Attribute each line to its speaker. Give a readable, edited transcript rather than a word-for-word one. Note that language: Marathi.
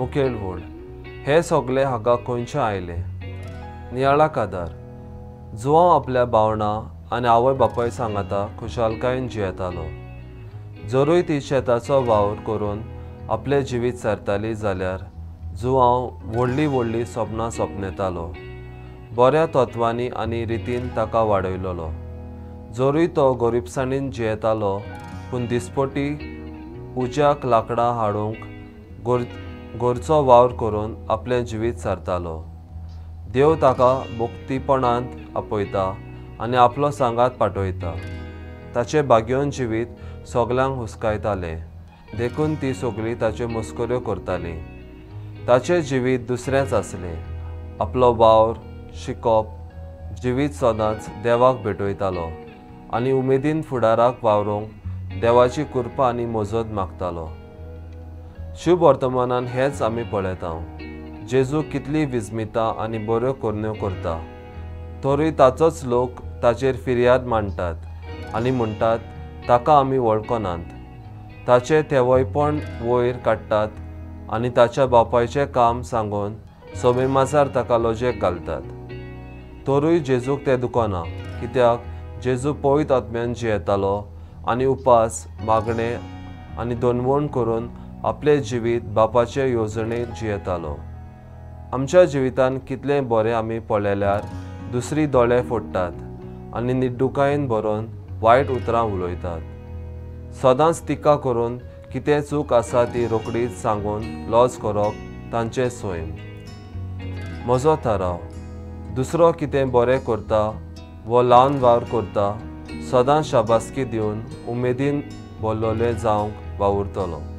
Speaker 1: मुखेल व्हड हे सगळे हाका खंयचे आयले। नियाळा कादार जुवांव आपल्या भावना आनी आवय बापाय सांगाता खुशालकायेन जियेतालो। जरूय ती शेताचो वावर करून आपले जिवीत सारताली जाल्यार जुवांव व्हडली व्हडली सपनां सपनेतालो। बऱ्या तत्वांनी आनी रितीन ताका वाडयलोलो। जरूय तो गरीबसाणीन जियेतालो पूण दिसपटी उज्याक लांकडां हाडूंक गोरचो वावर करून आपलें जिवीत सारतालो। देव ताका भोक्तीपणांत आपयता आनी आपलो सांगात पाठयता। ताचें भाग्योन जिवीत सगल्यांक हुस्कायतालें देखून ती सगळीं ताच्यो मस्कऱ्यो करतालीं। ताचें जिवीत दुसरेंच आसलें। आपलो वावर शिकोप जिवीत सदांच देवाक भेटयतालो आनी उमेदीन फुडाराक वावरूंक देवाची कृपा आनी मजत मागतालो। शुभ वर्तमानान हेंच आमी पळयता। जेजू कितली विजमितां आनी बऱ्यो करण्यो करता, तरी ताचोच लोक ताचेर फिर्याद मांडटात आनी म्हणटात ताका आमी वळखनात। ताचें तेवयपण वयर काडटात आनी ताच्या बापायचें काम सांगून सोबेमाजार ताका लजेक घालतात। तरूय जेजूक तें दुखना, कित्याक जेजू पवित्र आत्म्यान जियेतालो आनी उपास मागणे आनी दोनवण करून आपले जिवीत बापाचे येवजणेंत जियेतालो। आमच्या जिवितान कितलें बरें आमी पळयल्यार दुसरी दोळे फोडटात आनी निड्डुकायेन भरून वायट उतरां उलयतात। सदांच टिका करून कितें चूक आसा ती रोखडीच सांगून लज करप तांचें सैम। म्हजो थाराव दुसरो कितें बरें करता वो ल्हान वावर करता सदांच शाबासकी दिवन उमेदीन भरलोले जावंक वावुरतलो।